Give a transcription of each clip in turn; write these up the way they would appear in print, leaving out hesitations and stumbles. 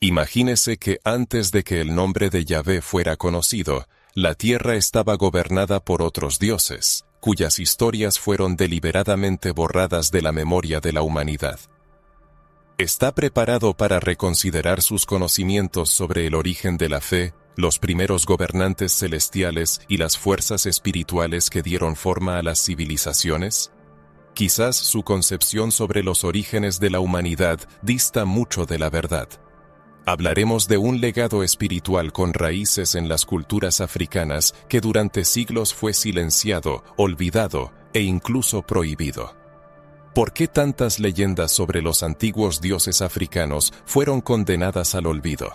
Imagínese que antes de que el nombre de Yahvé fuera conocido, la tierra estaba gobernada por otros dioses, cuyas historias fueron deliberadamente borradas de la memoria de la humanidad. ¿Está preparado para reconsiderar sus conocimientos sobre el origen de la fe, los primeros gobernantes celestiales y las fuerzas espirituales que dieron forma a las civilizaciones? Quizás su concepción sobre los orígenes de la humanidad dista mucho de la verdad. Hablaremos de un legado espiritual con raíces en las culturas africanas que durante siglos fue silenciado, olvidado e incluso prohibido. ¿Por qué tantas leyendas sobre los antiguos dioses africanos fueron condenadas al olvido?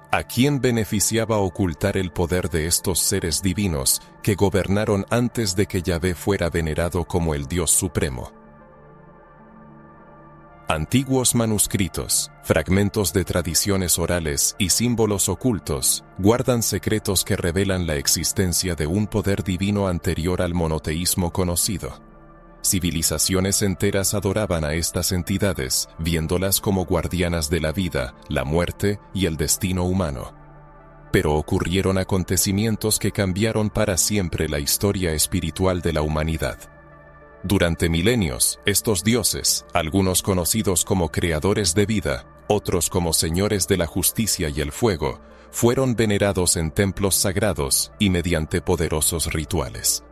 ¿A quién beneficiaba ocultar el poder de estos seres divinos que gobernaron antes de que Yahvé fuera venerado como el Dios Supremo? Antiguos manuscritos, fragmentos de tradiciones orales y símbolos ocultos guardan secretos que revelan la existencia de un poder divino anterior al monoteísmo conocido. Civilizaciones enteras adoraban a estas entidades, viéndolas como guardianas de la vida, la muerte y el destino humano. Pero ocurrieron acontecimientos que cambiaron para siempre la historia espiritual de la humanidad. Durante milenios, estos dioses, algunos conocidos como creadores de vida, otros como señores de la justicia y el fuego, fueron venerados en templos sagrados y mediante poderosos rituales.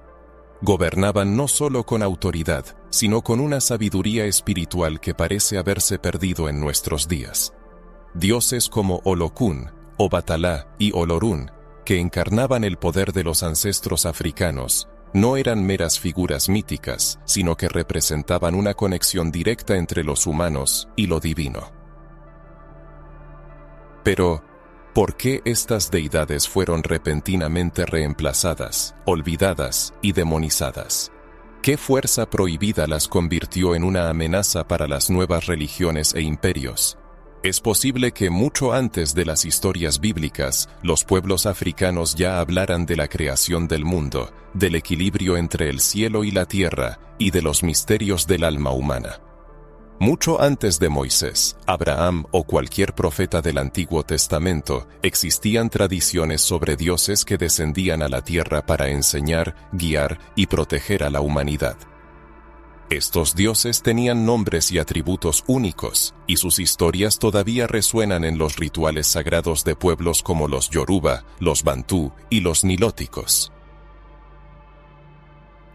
Gobernaban no solo con autoridad, sino con una sabiduría espiritual que parece haberse perdido en nuestros días. Dioses como Olokun, Obatalá y Olorun, que encarnaban el poder de los ancestros africanos, no eran meras figuras míticas, sino que representaban una conexión directa entre los humanos y lo divino. Pero, ¿por qué estas deidades fueron repentinamente reemplazadas, olvidadas y demonizadas? ¿Qué fuerza prohibida las convirtió en una amenaza para las nuevas religiones e imperios? Es posible que mucho antes de las historias bíblicas, los pueblos africanos ya hablaran de la creación del mundo, del equilibrio entre el cielo y la tierra, y de los misterios del alma humana. Mucho antes de Moisés, Abraham o cualquier profeta del Antiguo Testamento, existían tradiciones sobre dioses que descendían a la tierra para enseñar, guiar y proteger a la humanidad. Estos dioses tenían nombres y atributos únicos, y sus historias todavía resuenan en los rituales sagrados de pueblos como los Yoruba, los Bantú y los Nilóticos.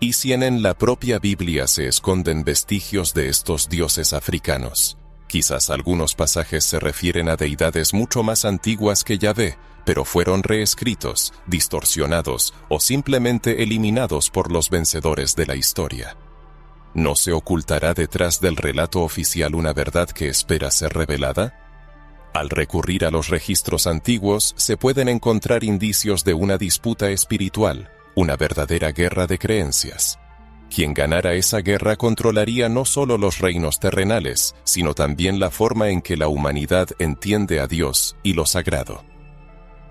¿Y si en la propia Biblia se esconden vestigios de estos dioses africanos? Quizás algunos pasajes se refieren a deidades mucho más antiguas que Yahvé, pero fueron reescritos, distorsionados o simplemente eliminados por los vencedores de la historia. ¿No se ocultará detrás del relato oficial una verdad que espera ser revelada? Al recurrir a los registros antiguos, se pueden encontrar indicios de una disputa espiritual, una verdadera guerra de creencias. Quien ganara esa guerra controlaría no solo los reinos terrenales, sino también la forma en que la humanidad entiende a Dios y lo sagrado.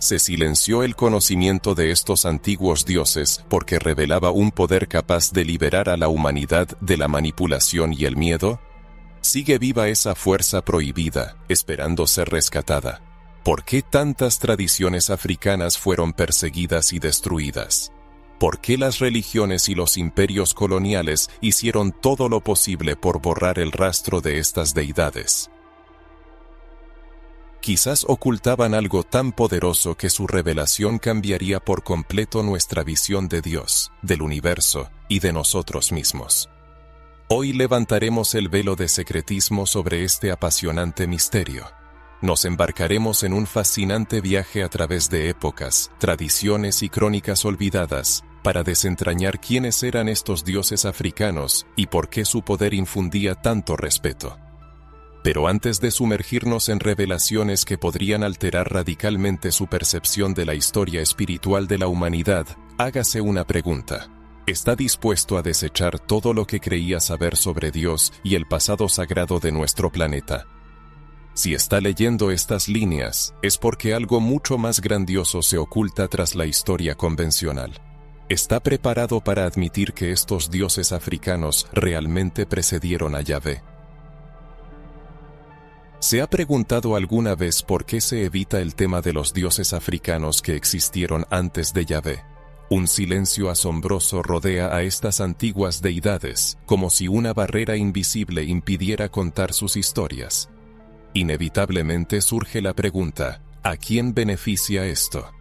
Se silenció el conocimiento de estos antiguos dioses porque revelaba un poder capaz de liberar a la humanidad de la manipulación y el miedo. ¿Sigue viva esa fuerza prohibida, esperando ser rescatada? ¿Por qué tantas tradiciones africanas fueron perseguidas y destruidas? ¿Por qué las religiones y los imperios coloniales hicieron todo lo posible por borrar el rastro de estas deidades? Quizás ocultaban algo tan poderoso que su revelación cambiaría por completo nuestra visión de Dios, del universo y de nosotros mismos. Hoy levantaremos el velo de secretismo sobre este apasionante misterio. Nos embarcaremos en un fascinante viaje a través de épocas, tradiciones y crónicas olvidadas, para desentrañar quiénes eran estos dioses africanos y por qué su poder infundía tanto respeto. Pero antes de sumergirnos en revelaciones que podrían alterar radicalmente su percepción de la historia espiritual de la humanidad, hágase una pregunta. ¿Está dispuesto a desechar todo lo que creía saber sobre Dios y el pasado sagrado de nuestro planeta? Si está leyendo estas líneas, es porque algo mucho más grandioso se oculta tras la historia convencional. ¿Está preparado para admitir que estos dioses africanos realmente precedieron a Yahvé? ¿Se ha preguntado alguna vez por qué se evita el tema de los dioses africanos que existieron antes de Yahvé? Un silencio asombroso rodea a estas antiguas deidades, como si una barrera invisible impidiera contar sus historias. Inevitablemente surge la pregunta, ¿a quién beneficia esto?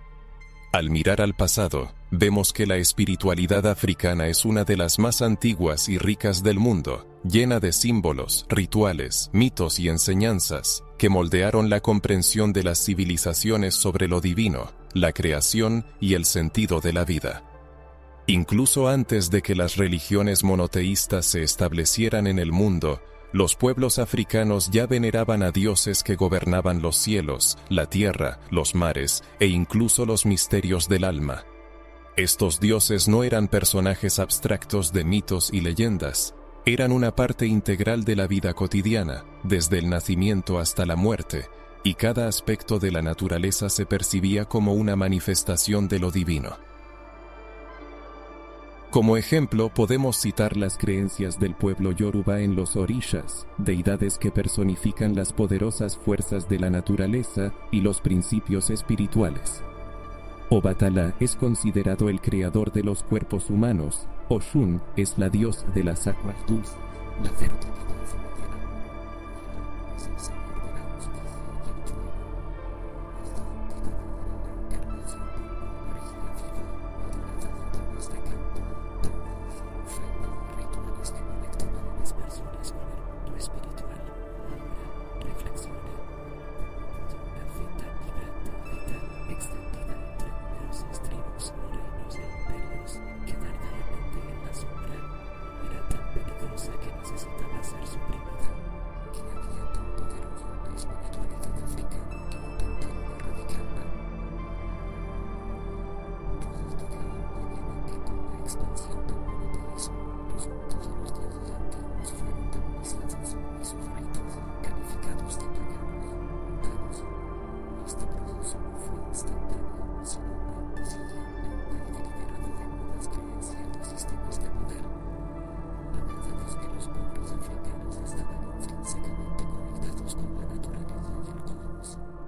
Al mirar al pasado, vemos que la espiritualidad africana es una de las más antiguas y ricas del mundo, llena de símbolos, rituales, mitos y enseñanzas, que moldearon la comprensión de las civilizaciones sobre lo divino, la creación y el sentido de la vida. Incluso antes de que las religiones monoteístas se establecieran en el mundo, los pueblos africanos ya veneraban a dioses que gobernaban los cielos, la tierra, los mares e incluso los misterios del alma. Estos dioses no eran personajes abstractos de mitos y leyendas, eran una parte integral de la vida cotidiana, desde el nacimiento hasta la muerte, y cada aspecto de la naturaleza se percibía como una manifestación de lo divino. Como ejemplo, podemos citar las creencias del pueblo Yoruba en los orishas, deidades que personifican las poderosas fuerzas de la naturaleza y los principios espirituales. Obatala es considerado el creador de los cuerpos humanos. Oshun es la diosa de las aguas dulces, la fertilidad femenina.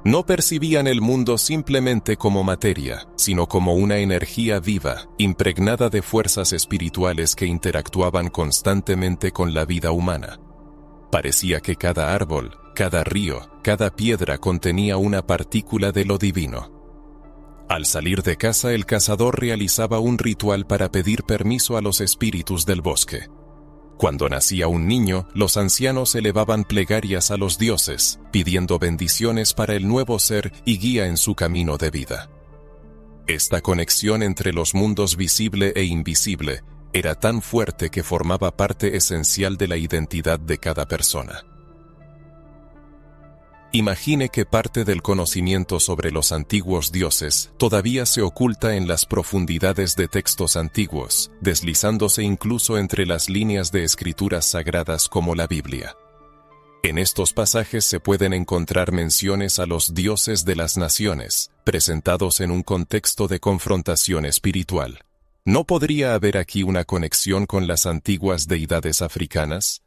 No percibían el mundo simplemente como materia, sino como una energía viva, impregnada de fuerzas espirituales que interactuaban constantemente con la vida humana. Parecía que cada árbol, cada río, cada piedra contenía una partícula de lo divino. Al salir de casa, el cazador realizaba un ritual para pedir permiso a los espíritus del bosque. Cuando nacía un niño, los ancianos elevaban plegarias a los dioses, pidiendo bendiciones para el nuevo ser y guía en su camino de vida. Esta conexión entre los mundos visible e invisible era tan fuerte que formaba parte esencial de la identidad de cada persona. Imagine que parte del conocimiento sobre los antiguos dioses todavía se oculta en las profundidades de textos antiguos, deslizándose incluso entre las líneas de escrituras sagradas como la Biblia. En estos pasajes se pueden encontrar menciones a los dioses de las naciones, presentados en un contexto de confrontación espiritual. ¿No podría haber aquí una conexión con las antiguas deidades africanas?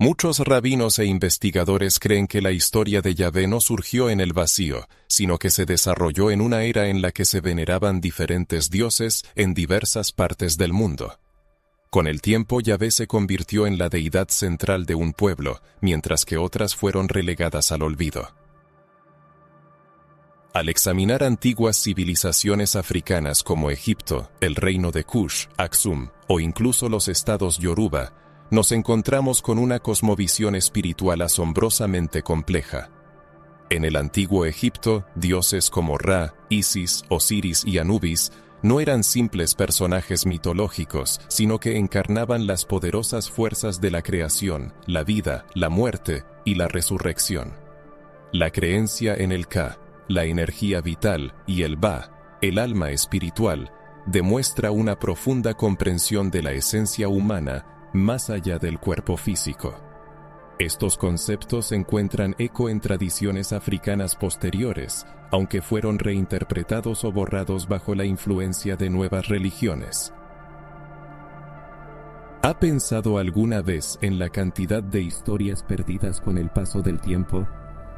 Muchos rabinos e investigadores creen que la historia de Yahvé no surgió en el vacío, sino que se desarrolló en una era en la que se veneraban diferentes dioses en diversas partes del mundo. Con el tiempo, Yahvé se convirtió en la deidad central de un pueblo, mientras que otras fueron relegadas al olvido. Al examinar antiguas civilizaciones africanas como Egipto, el reino de Kush, Aksum, o incluso los estados Yoruba, nos encontramos con una cosmovisión espiritual asombrosamente compleja. En el antiguo Egipto, dioses como Ra, Isis, Osiris y Anubis no eran simples personajes mitológicos, sino que encarnaban las poderosas fuerzas de la creación, la vida, la muerte y la resurrección. La creencia en el Ka, la energía vital, y el Ba, el alma espiritual, demuestra una profunda comprensión de la esencia humana más allá del cuerpo físico. Estos conceptos encuentran eco en tradiciones africanas posteriores, aunque fueron reinterpretados o borrados bajo la influencia de nuevas religiones. ¿Ha pensado alguna vez en la cantidad de historias perdidas con el paso del tiempo?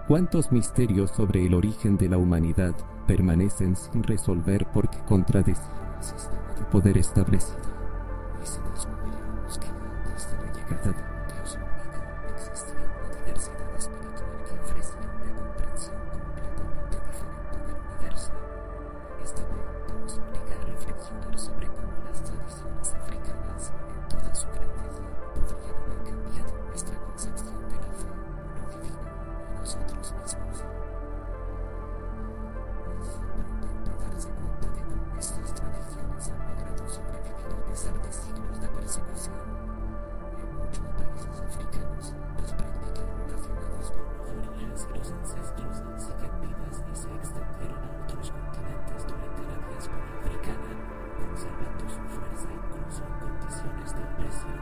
¿Cuántos misterios sobre el origen de la humanidad permanecen sin resolver porque contradecen el sistema de poder establecido? Y si descubriéramos que antes de la llegada de un Dios humano existía una diversidad espiritual que ofrecía una comprensión completamente diferente del universo, esta pregunta nos obliga a reflexionar sobre cómo las tradiciones africanas, en toda su grandeza, podrían haber cambiado nuestra concepción de la fe, lo divino y nosotros mismos. Solo intenta darse cuenta de cómo estas tradiciones han logrado sobrevivir a pesar de siglos de persecución. En muchos países africanos, los prácticas relacionadas con los orígenes y los ancestros siguen vivas y se extendieron a otros continentes durante la diáspora africana, conservando su fuerza incluso en condiciones de opresión.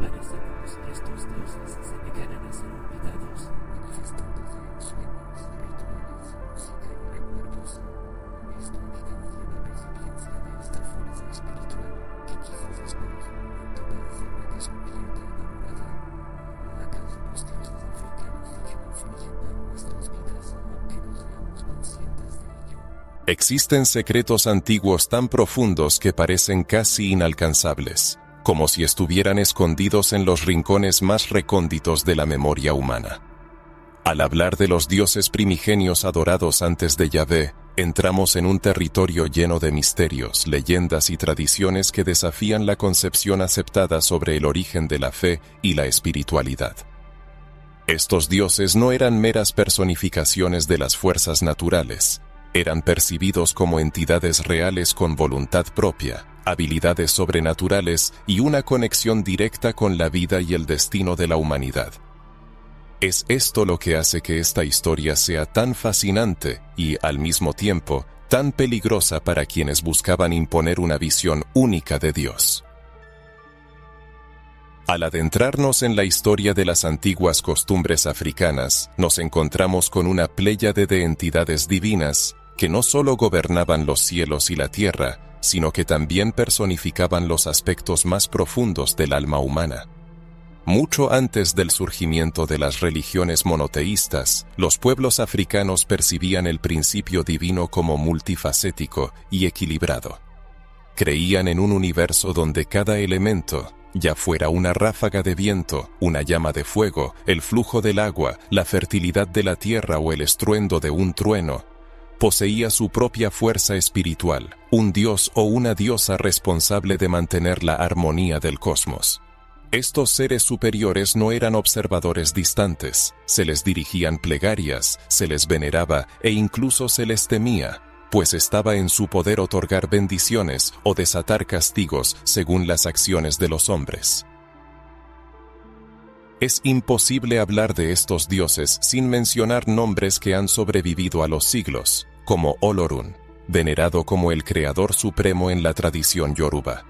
Parece como si estos dioses se negaran a ser olvidados, manifestándose en sueños, rituales, música y recuerdos. Esto evidencia la resiliencia de esta fuerza espiritual que quizás espera su momento para ser la descubierta y enamorada. ¿Acaso los dioses africanos siguen influyendo en nuestras vidas, aunque no seamos conscientes de ello? Existen secretos antiguos tan profundos que parecen casi inalcanzables, como si estuvieran escondidos en los rincones más recónditos de la memoria humana. Al hablar de los dioses primigenios adorados antes de Yahvé, entramos en un territorio lleno de misterios, leyendas y tradiciones que desafían la concepción aceptada sobre el origen de la fe y la espiritualidad. Estos dioses no eran meras personificaciones de las fuerzas naturales, eran percibidos como entidades reales con voluntad propia, habilidades sobrenaturales y una conexión directa con la vida y el destino de la humanidad. Es esto lo que hace que esta historia sea tan fascinante y, al mismo tiempo, tan peligrosa para quienes buscaban imponer una visión única de Dios. Al adentrarnos en la historia de las antiguas costumbres africanas, nos encontramos con una pléyade de entidades divinas que no solo gobernaban los cielos y la tierra, sino que también personificaban los aspectos más profundos del alma humana. Mucho antes del surgimiento de las religiones monoteístas, los pueblos africanos percibían el principio divino como multifacético y equilibrado. Creían en un universo donde cada elemento, ya fuera una ráfaga de viento, una llama de fuego, el flujo del agua, la fertilidad de la tierra o el estruendo de un trueno, poseía su propia fuerza espiritual, un dios o una diosa responsable de mantener la armonía del cosmos. Estos seres superiores no eran observadores distantes, se les dirigían plegarias, se les veneraba e incluso se les temía, pues estaba en su poder otorgar bendiciones o desatar castigos según las acciones de los hombres. Es imposible hablar de estos dioses sin mencionar nombres que han sobrevivido a los siglos, como Olorun, venerado como el creador supremo en la tradición yoruba.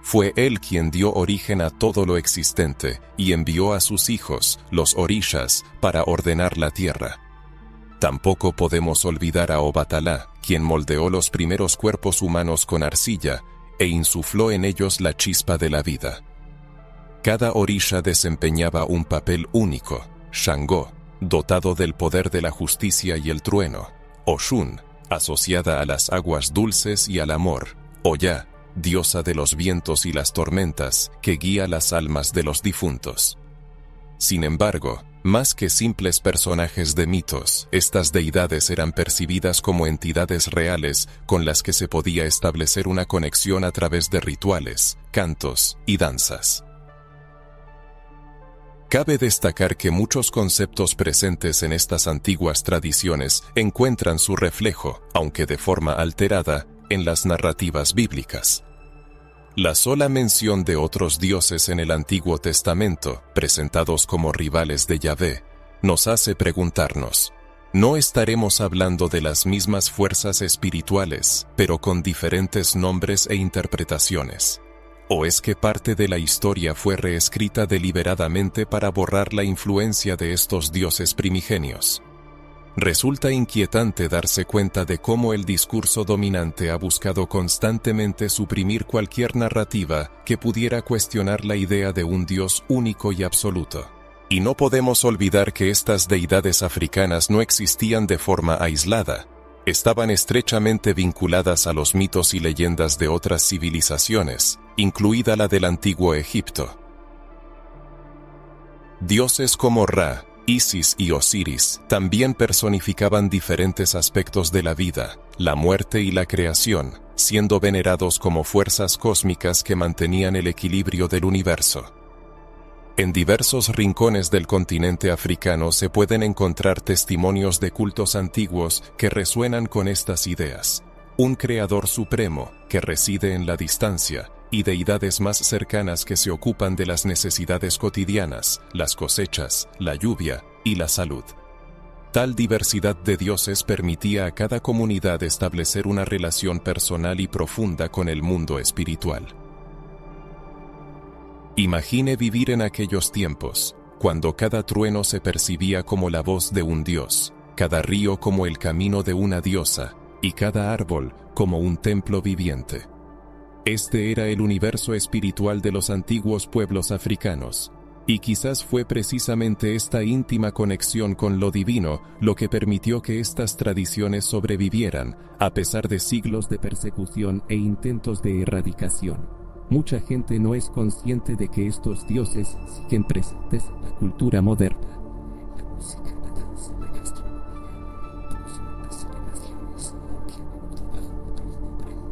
Fue él quien dio origen a todo lo existente y envió a sus hijos, los orishas, para ordenar la tierra. Tampoco podemos olvidar a Obatalá, quien moldeó los primeros cuerpos humanos con arcilla e insufló en ellos la chispa de la vida. Cada orisha desempeñaba un papel único: Shango, dotado del poder de la justicia y el trueno; Oshun, asociada a las aguas dulces y al amor; Oya, diosa de los vientos y las tormentas, que guía las almas de los difuntos. Sin embargo, más que simples personajes de mitos, estas deidades eran percibidas como entidades reales con las que se podía establecer una conexión a través de rituales, cantos y danzas. Cabe destacar que muchos conceptos presentes en estas antiguas tradiciones encuentran su reflejo, aunque de forma alterada, en las narrativas bíblicas. La sola mención de otros dioses en el Antiguo Testamento, presentados como rivales de Yahvé, nos hace preguntarnos: ¿no estaremos hablando de las mismas fuerzas espirituales, pero con diferentes nombres e interpretaciones? ¿O es que parte de la historia fue reescrita deliberadamente para borrar la influencia de estos dioses primigenios? Resulta inquietante darse cuenta de cómo el discurso dominante ha buscado constantemente suprimir cualquier narrativa que pudiera cuestionar la idea de un Dios único y absoluto. Y no podemos olvidar que estas deidades africanas no existían de forma aislada, estaban estrechamente vinculadas a los mitos y leyendas de otras civilizaciones, incluida la del antiguo Egipto. Dioses como Ra, Isis y Osiris también personificaban diferentes aspectos de la vida, la muerte y la creación, siendo venerados como fuerzas cósmicas que mantenían el equilibrio del universo. En diversos rincones del continente africano se pueden encontrar testimonios de cultos antiguos que resuenan con estas ideas. Un creador supremo que reside en la distancia y deidades más cercanas que se ocupan de las necesidades cotidianas, las cosechas, la lluvia y la salud. Tal diversidad de dioses permitía a cada comunidad establecer una relación personal y profunda con el mundo espiritual. Imagine vivir en aquellos tiempos, cuando cada trueno se percibía como la voz de un dios, cada río como el camino de una diosa, y cada árbol como un templo viviente. Este era el universo espiritual de los antiguos pueblos africanos, y quizás fue precisamente esta íntima conexión con lo divino lo que permitió que estas tradiciones sobrevivieran, a pesar de siglos de persecución e intentos de erradicación. Mucha gente no es consciente de que estos dioses siguen presentes en la cultura moderna. La música, la danza, la gastronomía, incluso en las celebraciones, aunque a menudo bajo otros nombres.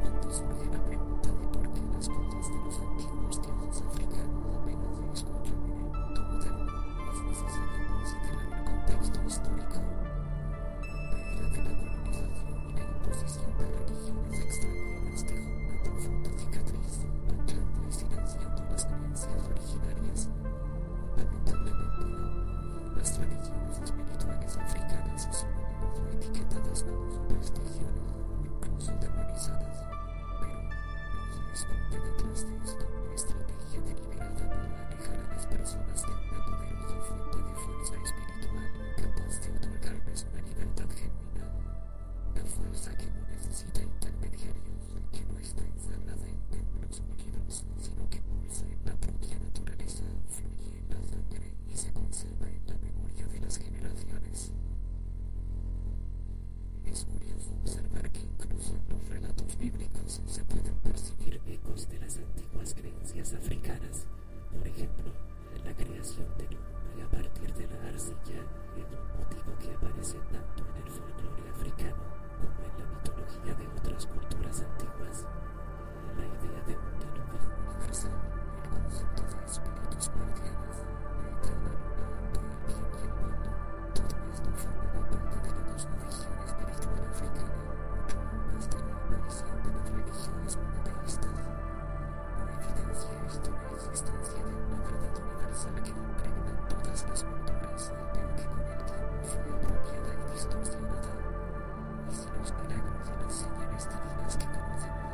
Cuando surge la pregunta de por qué las cosas de los antiguos dioses africanos apenas se escuchan en el mundo moderno, es necesario considerar el contexto histórico. La era de la colonización y la imposición de religiones extranjeras dejó una profunda cicatriz, manchando y silenciando las creencias originarias. Lamentablemente, las tradiciones espirituales africanas son a menudo etiquetadas como supersticiones, incluso demonizadas, pero no se esconde detrás de esto una estrategia deliberada para alejar a las personas de una poderosa fuente de fuerza espiritual capaz de otorgarles una libertad genuina. Una fuerza que no necesita intermediarios, que no está encerrada en templos unidos, sino que pulsa en la propia naturaleza, fluye en la sangre y se conserva en la memoria de las generaciones. Es curioso observar que incluso en los relatos bíblicos se pueden percibir ecos de las antiguas creencias africanas. Por ejemplo, la creación del hombre a partir de la arcilla es un motivo que aparece tanto en el folclore africano como en la mitología de otras culturas antiguas. La idea de un diluvio universal, el concepto de espíritus guardianes, la eterna luna entre el bien y el mal, todo esto formaba parte de la cosmovisión espiritual africana, mucho antes de la aparición de las religiones monoteístas. No evidencia esto la existencia de una verdad universal que impregna todas las culturas, pero que con el tiempo fue apropiada y distorsionada. Y si los milagros y las señales divinas que conocemos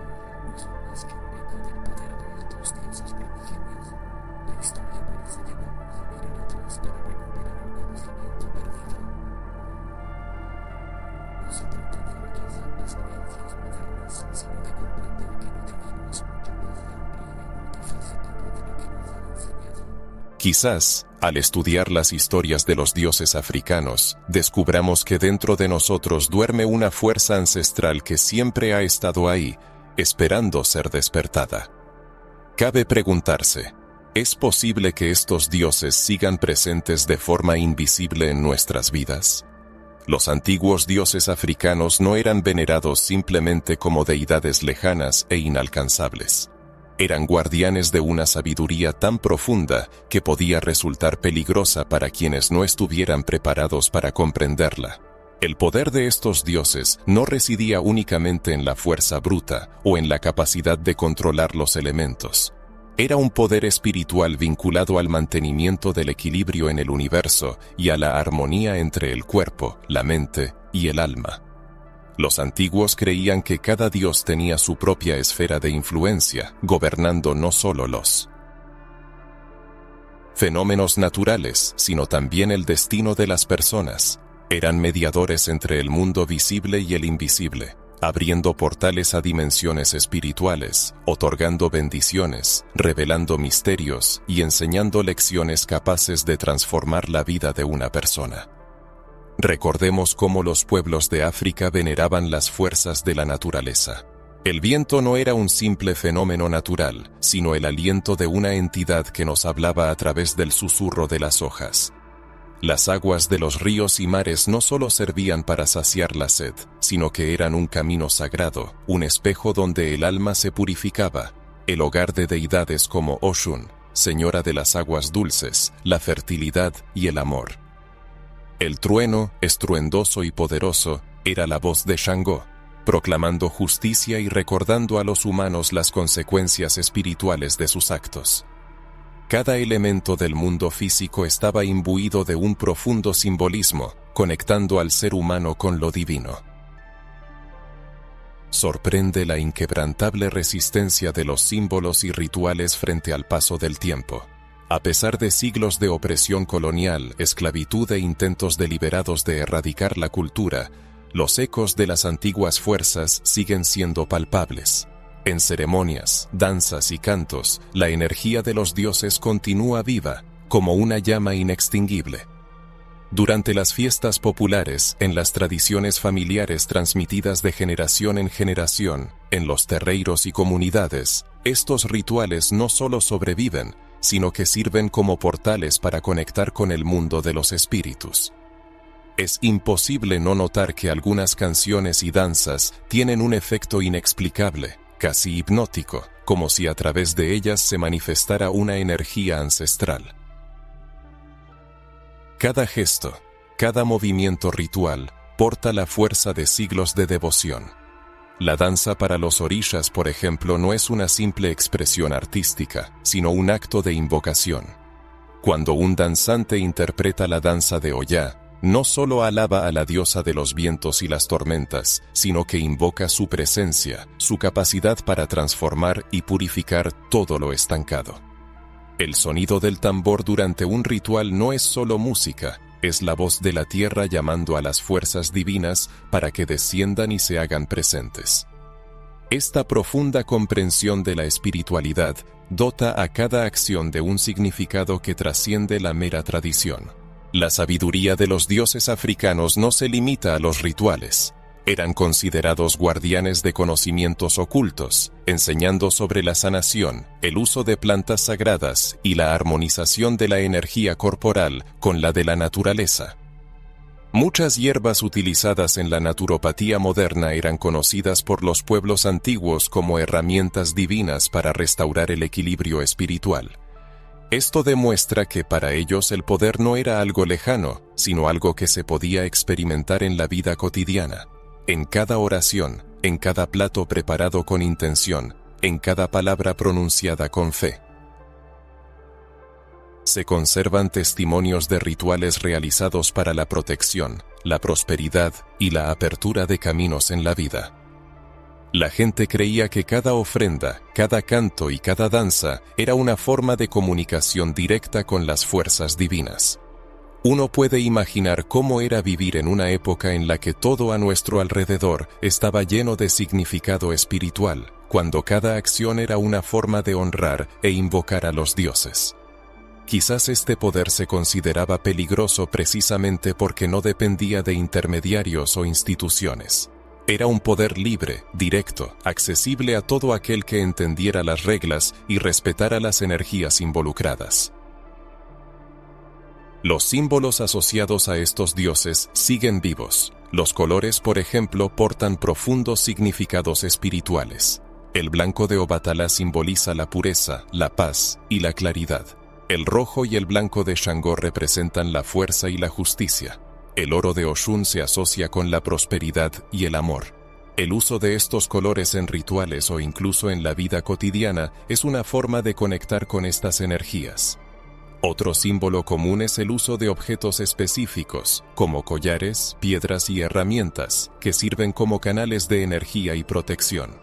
no son más que un eco del poder de estos dioses primigenios, la historia parece llamarnos a mirar atrás para recuperar el conocimiento perdido. No se trata de rechazar las creencias modernas, sino de comprender que lo divino es mucho más amplio y multifacético de lo que nos han enseñado. Quizás, al estudiar las historias de los dioses africanos, descubramos que dentro de nosotros duerme una fuerza ancestral que siempre ha estado ahí, esperando ser despertada. Cabe preguntarse, ¿es posible que estos dioses sigan presentes de forma invisible en nuestras vidas? Los antiguos dioses africanos no eran venerados simplemente como deidades lejanas e inalcanzables. Eran guardianes de una sabiduría tan profunda que podía resultar peligrosa para quienes no estuvieran preparados para comprenderla. El poder de estos dioses no residía únicamente en la fuerza bruta o en la capacidad de controlar los elementos. Era un poder espiritual vinculado al mantenimiento del equilibrio en el universo y a la armonía entre el cuerpo, la mente y el alma. Los antiguos creían que cada dios tenía su propia esfera de influencia, gobernando no solo los fenómenos naturales, sino también el destino de las personas. Eran mediadores entre el mundo visible y el invisible, abriendo portales a dimensiones espirituales, otorgando bendiciones, revelando misterios y enseñando lecciones capaces de transformar la vida de una persona. Recordemos cómo los pueblos de África veneraban las fuerzas de la naturaleza. El viento no era un simple fenómeno natural, sino el aliento de una entidad que nos hablaba a través del susurro de las hojas. Las aguas de los ríos y mares no solo servían para saciar la sed, sino que eran un camino sagrado, un espejo donde el alma se purificaba, el hogar de deidades como Oshun, señora de las aguas dulces, la fertilidad y el amor. El trueno, estruendoso y poderoso, era la voz de Shango, proclamando justicia y recordando a los humanos las consecuencias espirituales de sus actos. Cada elemento del mundo físico estaba imbuido de un profundo simbolismo, conectando al ser humano con lo divino. Sorprende la inquebrantable resistencia de los símbolos y rituales frente al paso del tiempo. A pesar de siglos de opresión colonial, esclavitud e intentos deliberados de erradicar la cultura, los ecos de las antiguas fuerzas siguen siendo palpables. En ceremonias, danzas y cantos, la energía de los dioses continúa viva, como una llama inextinguible. Durante las fiestas populares, en las tradiciones familiares transmitidas de generación en generación, en los terreiros y comunidades, estos rituales no solo sobreviven, sino que sirven como portales para conectar con el mundo de los espíritus. Es imposible no notar que algunas canciones y danzas tienen un efecto inexplicable, casi hipnótico, como si a través de ellas se manifestara una energía ancestral. Cada gesto, cada movimiento ritual, porta la fuerza de siglos de devoción. La danza para los orishas, por ejemplo, no es una simple expresión artística, sino un acto de invocación. Cuando un danzante interpreta la danza de Oya, no solo alaba a la diosa de los vientos y las tormentas, sino que invoca su presencia, su capacidad para transformar y purificar todo lo estancado. El sonido del tambor durante un ritual no es solo música, es la voz de la tierra llamando a las fuerzas divinas para que desciendan y se hagan presentes. Esta profunda comprensión de la espiritualidad dota a cada acción de un significado que trasciende la mera tradición. La sabiduría de los dioses africanos no se limita a los rituales. Eran considerados guardianes de conocimientos ocultos, enseñando sobre la sanación, el uso de plantas sagradas y la armonización de la energía corporal con la de la naturaleza. Muchas hierbas utilizadas en la naturopatía moderna eran conocidas por los pueblos antiguos como herramientas divinas para restaurar el equilibrio espiritual. Esto demuestra que para ellos el poder no era algo lejano, sino algo que se podía experimentar en la vida cotidiana. En cada oración, en cada plato preparado con intención, en cada palabra pronunciada con fe. Se conservan testimonios de rituales realizados para la protección, la prosperidad y la apertura de caminos en la vida. La gente creía que cada ofrenda, cada canto y cada danza era una forma de comunicación directa con las fuerzas divinas. Uno puede imaginar cómo era vivir en una época en la que todo a nuestro alrededor estaba lleno de significado espiritual, cuando cada acción era una forma de honrar e invocar a los dioses. Quizás este poder se consideraba peligroso precisamente porque no dependía de intermediarios o instituciones. Era un poder libre, directo, accesible a todo aquel que entendiera las reglas y respetara las energías involucradas. Los símbolos asociados a estos dioses siguen vivos. Los colores, por ejemplo, portan profundos significados espirituales. El blanco de Obatala simboliza la pureza, la paz y la claridad. El rojo y el blanco de Shango representan la fuerza y la justicia. El oro de Oshun se asocia con la prosperidad y el amor. El uso de estos colores en rituales o incluso en la vida cotidiana es una forma de conectar con estas energías. Otro símbolo común es el uso de objetos específicos, como collares, piedras y herramientas, que sirven como canales de energía y protección.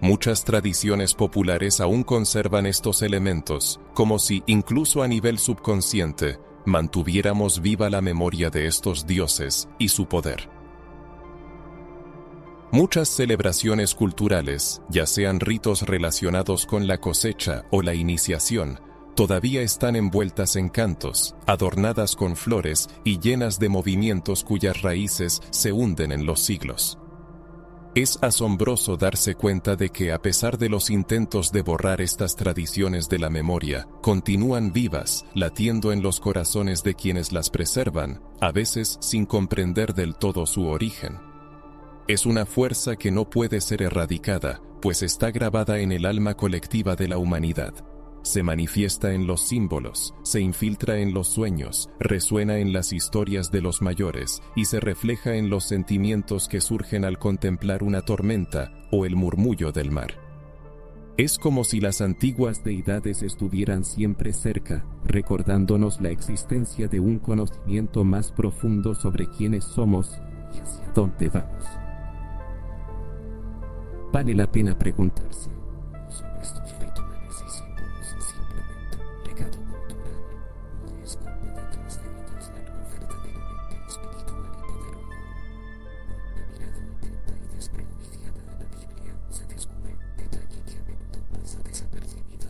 Muchas tradiciones populares aún conservan estos elementos, como si, incluso a nivel subconsciente, mantuviéramos viva la memoria de estos dioses y su poder. Muchas celebraciones culturales, ya sean ritos relacionados con la cosecha o la iniciación, todavía están envueltas en cantos, adornadas con flores y llenas de movimientos cuyas raíces se hunden en los siglos. Es asombroso darse cuenta de que a pesar de los intentos de borrar estas tradiciones de la memoria, continúan vivas, latiendo en los corazones de quienes las preservan, a veces sin comprender del todo su origen. Es una fuerza que no puede ser erradicada, pues está grabada en el alma colectiva de la humanidad. Se manifiesta en los símbolos, se infiltra en los sueños, resuena en las historias de los mayores y se refleja en los sentimientos que surgen al contemplar una tormenta o el murmullo del mar. Es como si las antiguas deidades estuvieran siempre cerca, recordándonos la existencia de un conocimiento más profundo sobre quiénes somos y hacia dónde vamos. Vale la pena preguntarse, ¿son estos rituales y símbolos simplemente un legado cultural o esconde detrás de ellos algo verdaderamente espiritual y poderoso? Con una mirada atenta y desprejuiciada a la Biblia se descubre un detalle que a menudo pasa desapercibido.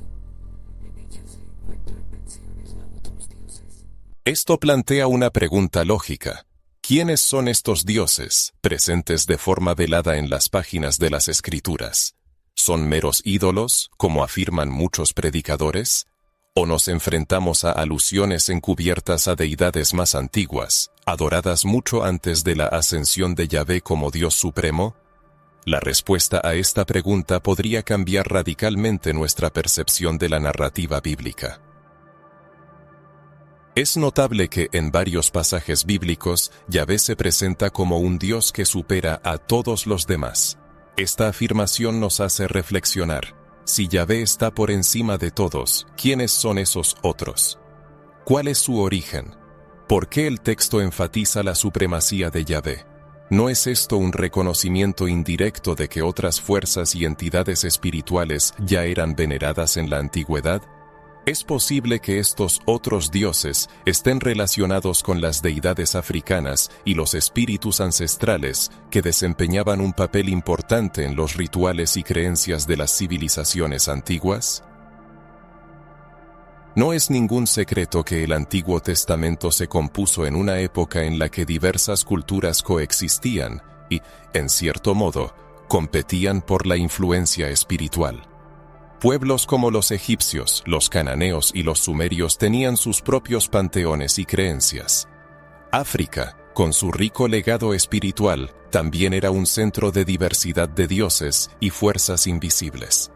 En ella se encuentran menciones a otros dioses. Esto plantea una pregunta lógica. ¿Quiénes son estos dioses, presentes de forma velada en las páginas de las Escrituras? ¿Son meros ídolos, como afirman muchos predicadores? ¿O nos enfrentamos a alusiones encubiertas a deidades más antiguas, adoradas mucho antes de la ascensión de Yahvé como Dios Supremo? La respuesta a esta pregunta podría cambiar radicalmente nuestra percepción de la narrativa bíblica. Es notable que en varios pasajes bíblicos, Yahvé se presenta como un Dios que supera a todos los demás. Esta afirmación nos hace reflexionar. Si Yahvé está por encima de todos, ¿quiénes son esos otros? ¿Cuál es su origen? ¿Por qué el texto enfatiza la supremacía de Yahvé? ¿No es esto un reconocimiento indirecto de que otras fuerzas y entidades espirituales ya eran veneradas en la antigüedad? Es posible que estos otros dioses estén relacionados con las deidades africanas y los espíritus ancestrales que desempeñaban un papel importante en los rituales y creencias de las civilizaciones antiguas. No es ningún secreto que el Antiguo Testamento se compuso en una época en la que diversas culturas coexistían y, en cierto modo, competían por la influencia espiritual. Pueblos como los egipcios, los cananeos y los sumerios tenían sus propios panteones y creencias. África, con su rico legado espiritual, también era un centro de diversidad de dioses y fuerzas invisibles.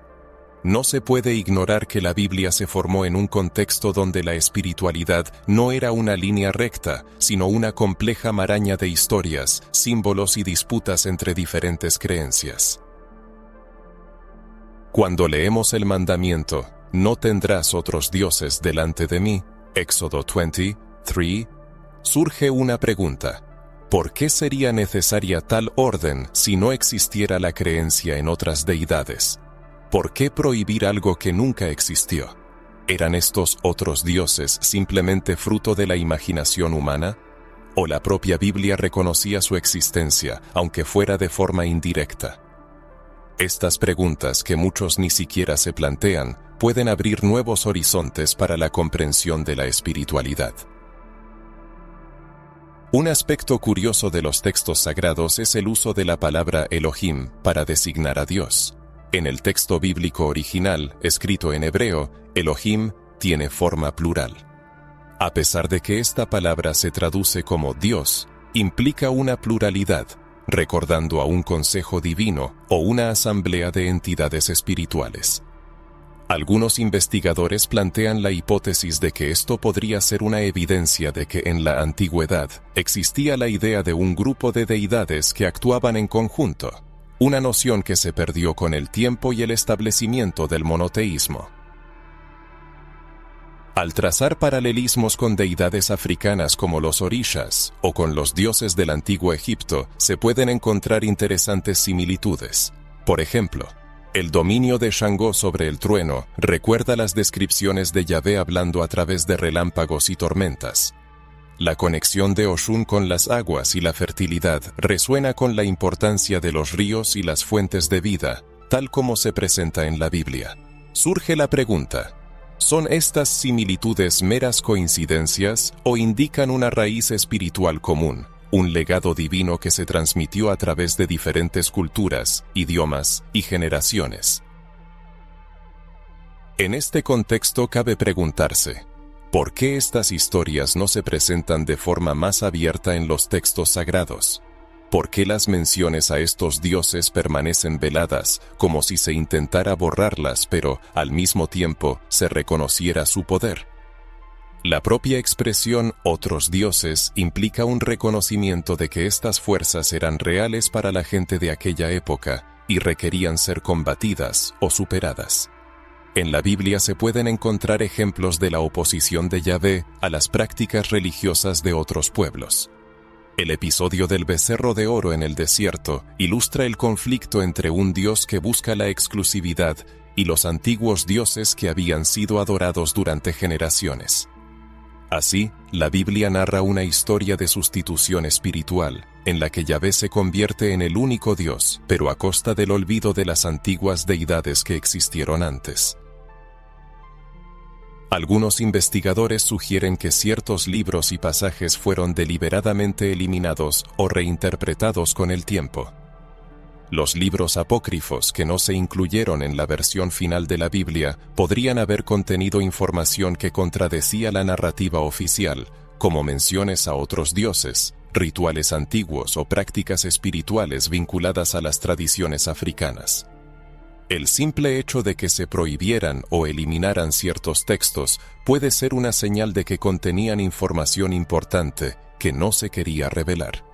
No se puede ignorar que la Biblia se formó en un contexto donde la espiritualidad no era una línea recta, sino una compleja maraña de historias, símbolos y disputas entre diferentes creencias. Cuando leemos el mandamiento, no tendrás otros dioses delante de mí, Éxodo 23, surge una pregunta. ¿Por qué sería necesaria tal orden si no existiera la creencia en otras deidades? ¿Por qué prohibir algo que nunca existió? ¿Eran estos otros dioses simplemente fruto de la imaginación humana? ¿O la propia Biblia reconocía su existencia, aunque fuera de forma indirecta? Estas preguntas que muchos ni siquiera se plantean pueden abrir nuevos horizontes para la comprensión de la espiritualidad. Un aspecto curioso de los textos sagrados es el uso de la palabra Elohim para designar a Dios. En el texto bíblico original, escrito en hebreo, Elohim tiene forma plural. A pesar de que esta palabra se traduce como Dios, implica una pluralidad, recordando a un consejo divino o una asamblea de entidades espirituales. Algunos investigadores plantean la hipótesis de que esto podría ser una evidencia de que en la antigüedad existía la idea de un grupo de deidades que actuaban en conjunto, una noción que se perdió con el tiempo y el establecimiento del monoteísmo. Al trazar paralelismos con deidades africanas como los orishas o con los dioses del antiguo Egipto, se pueden encontrar interesantes similitudes. Por ejemplo, el dominio de Shangó sobre el trueno recuerda las descripciones de Yahvé hablando a través de relámpagos y tormentas. La conexión de Oshun con las aguas y la fertilidad resuena con la importancia de los ríos y las fuentes de vida, tal como se presenta en la Biblia. Surge la pregunta: ¿son estas similitudes meras coincidencias o indican una raíz espiritual común, un legado divino que se transmitió a través de diferentes culturas, idiomas y generaciones? En este contexto cabe preguntarse: ¿por qué estas historias no se presentan de forma más abierta en los textos sagrados? ¿Por qué las menciones a estos dioses permanecen veladas, como si se intentara borrarlas, pero, al mismo tiempo, se reconociera su poder? La propia expresión «otros dioses» implica un reconocimiento de que estas fuerzas eran reales para la gente de aquella época y requerían ser combatidas o superadas. En la Biblia se pueden encontrar ejemplos de la oposición de Yahvé a las prácticas religiosas de otros pueblos. El episodio del becerro de oro en el desierto ilustra el conflicto entre un Dios que busca la exclusividad y los antiguos dioses que habían sido adorados durante generaciones. Así, la Biblia narra una historia de sustitución espiritual, en la que Yahvé se convierte en el único Dios, pero a costa del olvido de las antiguas deidades que existieron antes. Algunos investigadores sugieren que ciertos libros y pasajes fueron deliberadamente eliminados o reinterpretados con el tiempo. Los libros apócrifos que no se incluyeron en la versión final de la Biblia podrían haber contenido información que contradecía la narrativa oficial, como menciones a otros dioses, rituales antiguos o prácticas espirituales vinculadas a las tradiciones africanas. El simple hecho de que se prohibieran o eliminaran ciertos textos puede ser una señal de que contenían información importante que no se quería revelar.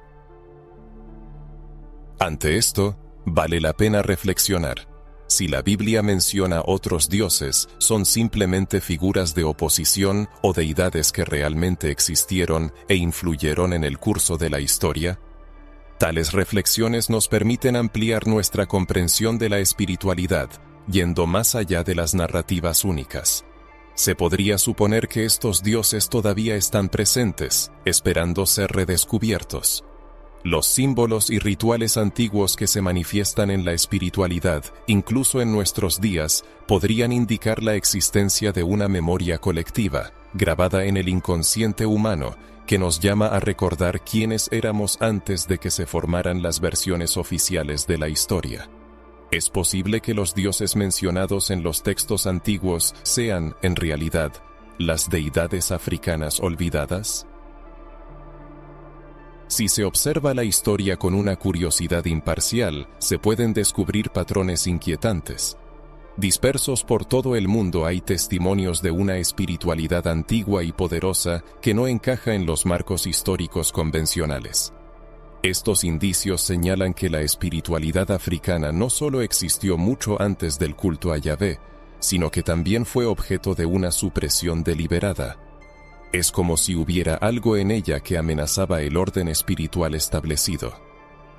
Ante esto, vale la pena reflexionar. Si la Biblia menciona otros dioses, ¿son simplemente figuras de oposición o deidades que realmente existieron e influyeron en el curso de la historia? Tales reflexiones nos permiten ampliar nuestra comprensión de la espiritualidad, yendo más allá de las narrativas únicas. Se podría suponer que estos dioses todavía están presentes, esperando ser redescubiertos. Los símbolos y rituales antiguos que se manifiestan en la espiritualidad, incluso en nuestros días, podrían indicar la existencia de una memoria colectiva, grabada en el inconsciente humano, que nos llama a recordar quiénes éramos antes de que se formaran las versiones oficiales de la historia. ¿Es posible que los dioses mencionados en los textos antiguos sean, en realidad, las deidades africanas olvidadas? Si se observa la historia con una curiosidad imparcial, se pueden descubrir patrones inquietantes. Dispersos por todo el mundo hay testimonios de una espiritualidad antigua y poderosa que no encaja en los marcos históricos convencionales. Estos indicios señalan que la espiritualidad africana no solo existió mucho antes del culto a Yahvé, sino que también fue objeto de una supresión deliberada. Es como si hubiera algo en ella que amenazaba el orden espiritual establecido.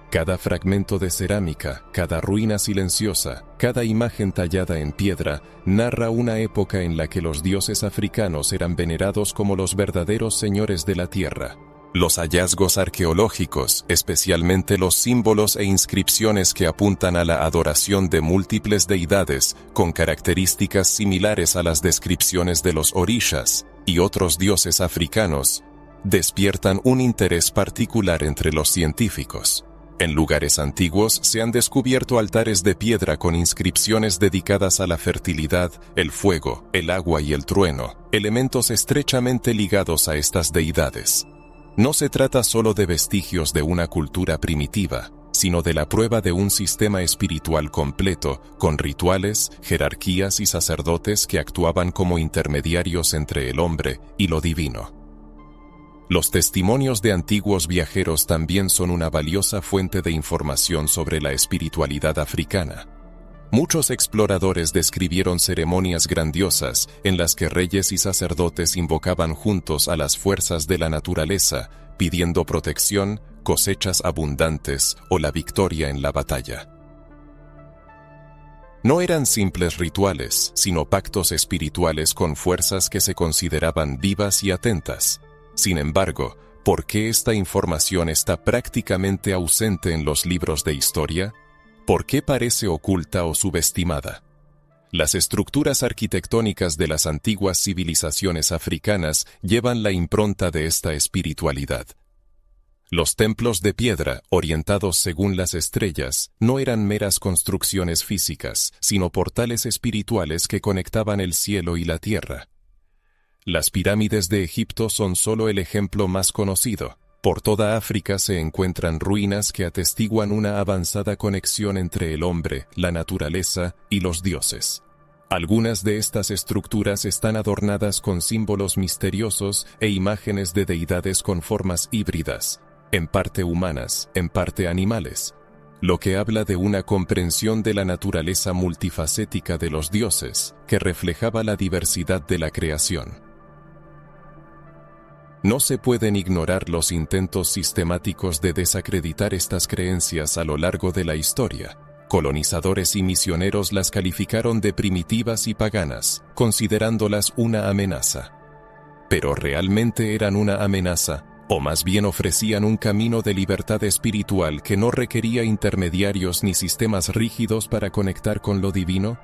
Cada fragmento de cerámica, cada ruina silenciosa, cada imagen tallada en piedra, narra una época en la que los dioses africanos eran venerados como los verdaderos señores de la tierra. Los hallazgos arqueológicos, especialmente los símbolos e inscripciones que apuntan a la adoración de múltiples deidades con características similares a las descripciones de los orishas y otros dioses africanos, despiertan un interés particular entre los científicos. En lugares antiguos se han descubierto altares de piedra con inscripciones dedicadas a la fertilidad, el fuego, el agua y el trueno, elementos estrechamente ligados a estas deidades. No se trata solo de vestigios de una cultura primitiva, sino de la prueba de un sistema espiritual completo, con rituales, jerarquías y sacerdotes que actuaban como intermediarios entre el hombre y lo divino. Los testimonios de antiguos viajeros también son una valiosa fuente de información sobre la espiritualidad africana. Muchos exploradores describieron ceremonias grandiosas en las que reyes y sacerdotes invocaban juntos a las fuerzas de la naturaleza, pidiendo protección, cosechas abundantes o la victoria en la batalla. No eran simples rituales, sino pactos espirituales con fuerzas que se consideraban vivas y atentas. Sin embargo, ¿por qué esta información está prácticamente ausente en los libros de historia? ¿Por qué parece oculta o subestimada? Las estructuras arquitectónicas de las antiguas civilizaciones africanas llevan la impronta de esta espiritualidad. Los templos de piedra, orientados según las estrellas, no eran meras construcciones físicas, sino portales espirituales que conectaban el cielo y la tierra. Las pirámides de Egipto son solo el ejemplo más conocido. Por toda África se encuentran ruinas que atestiguan una avanzada conexión entre el hombre, la naturaleza y los dioses. Algunas de estas estructuras están adornadas con símbolos misteriosos e imágenes de deidades con formas híbridas, en parte humanas, en parte animales, lo que habla de una comprensión de la naturaleza multifacética de los dioses, que reflejaba la diversidad de la creación. No se pueden ignorar los intentos sistemáticos de desacreditar estas creencias a lo largo de la historia. Colonizadores y misioneros las calificaron de primitivas y paganas, considerándolas una amenaza. Pero realmente eran una amenaza, o más bien ofrecían un camino de libertad espiritual que no requería intermediarios ni sistemas rígidos para conectar con lo divino.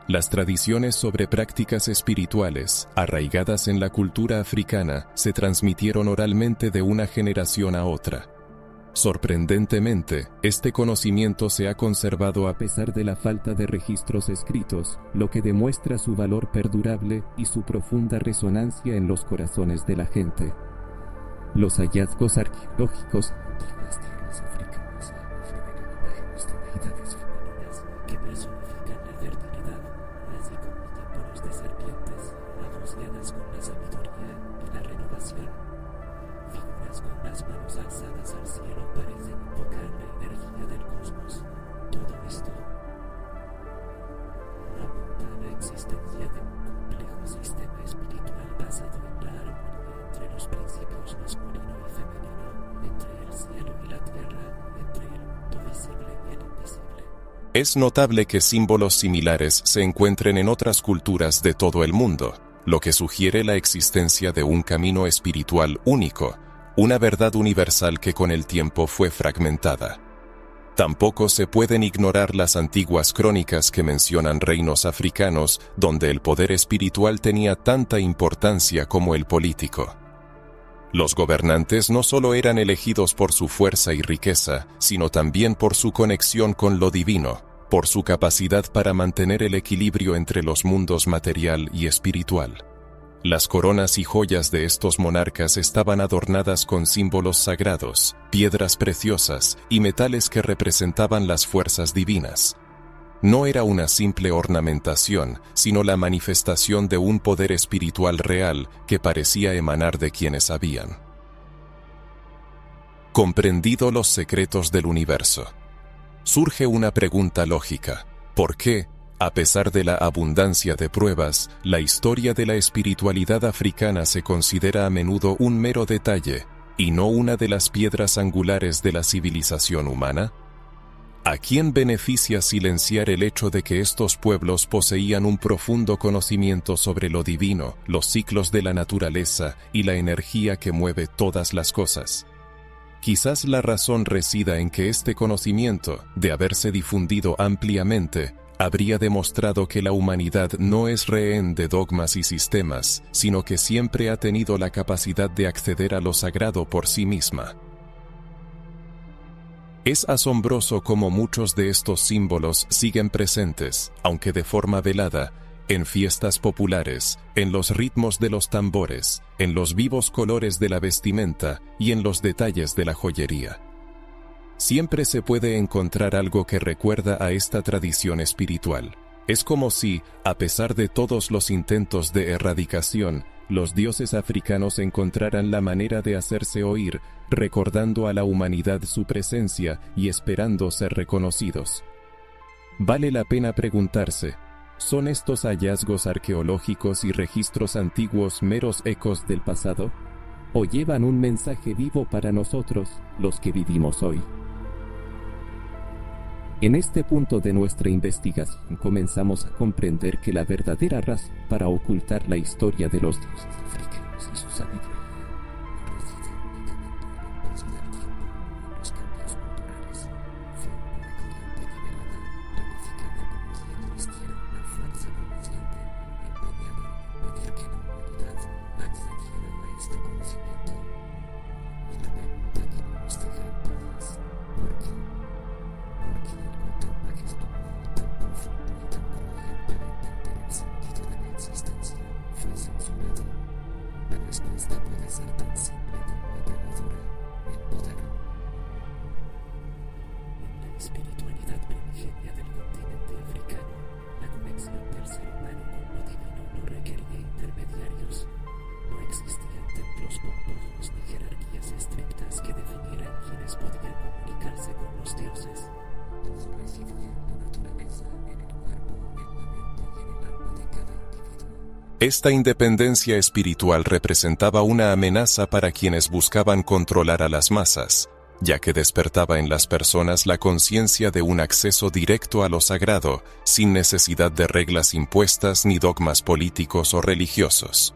Las tradiciones sobre prácticas espirituales, arraigadas en la cultura africana, se transmitieron oralmente de una generación a otra. Sorprendentemente, este conocimiento se ha conservado a pesar de la falta de registros escritos, lo que demuestra su valor perdurable y su profunda resonancia en los corazones de la gente. Los hallazgos arqueológicos Antiguas tierras africanas ofrecen imágenes de deidades femeninas que personifican la fertilidad, así como símbolos de serpientes asociadas con la sabiduría y la renovación. Figuras con las manos alzadas al cielo parecen invocar la energía del cosmos. Todo esto apunta a la existencia de un complejo sistema espiritual basado en la armonía entre los principios masculino y femenino, entre el cielo y la tierra, entre el mundo visible y el invisible. Es notable que símbolos similares se encuentren en otras culturas de todo el mundo, lo que sugiere la existencia de un camino espiritual único, una verdad universal que con el tiempo fue fragmentada. Tampoco se pueden ignorar las antiguas crónicas que mencionan reinos africanos donde el poder espiritual tenía tanta importancia como el político. Los gobernantes no solo eran elegidos por su fuerza y riqueza, sino también por su conexión con lo divino, por su capacidad para mantener el equilibrio entre los mundos material y espiritual. Las coronas y joyas de estos monarcas estaban adornadas con símbolos sagrados, piedras preciosas y metales que representaban las fuerzas divinas. No era una simple ornamentación, sino la manifestación de un poder espiritual real que parecía emanar de quienes sabían. Comprendido los secretos del universo, surge una pregunta lógica: ¿por qué, a pesar de la abundancia de pruebas, la historia de la espiritualidad africana se considera a menudo un mero detalle, y no una de las piedras angulares de la civilización humana? ¿A quién beneficia silenciar el hecho de que estos pueblos poseían un profundo conocimiento sobre lo divino, los ciclos de la naturaleza y la energía que mueve todas las cosas? Quizás la razón resida en que este conocimiento, de haberse difundido ampliamente, habría demostrado que la humanidad no es rehén de dogmas y sistemas, sino que siempre ha tenido la capacidad de acceder a lo sagrado por sí misma. Es asombroso cómo muchos de estos símbolos siguen presentes, aunque de forma velada, en fiestas populares, en los ritmos de los tambores, en los vivos colores de la vestimenta y en los detalles de la joyería. Siempre se puede encontrar algo que recuerda a esta tradición espiritual. Es como si, a pesar de todos los intentos de erradicación, los dioses africanos encontraran la manera de hacerse oír, recordando a la humanidad su presencia y esperando ser reconocidos. Vale la pena preguntarse, ¿son estos hallazgos arqueológicos y registros antiguos meros ecos del pasado? ¿O llevan un mensaje vivo para nosotros, los que vivimos hoy? En este punto de nuestra investigación comenzamos a comprender que la verdadera razón para ocultar la historia de los dioses Africanos y su sabiduría voluntad primigenia del continente africano, la conexión del ser humano con lo divino no requería intermediarios. No existían templos pomposos ni jerarquías estrictas que definieran quiénes podían comunicarse con los dioses. Todo residía en la naturaleza, en el cuerpo, en la mente y en el alma de cada individuo. Esta independencia espiritual representaba una amenaza para quienes buscaban controlar a las masas, ya que despertaba en las personas la conciencia de un acceso directo a lo sagrado, sin necesidad de reglas impuestas ni dogmas políticos o religiosos.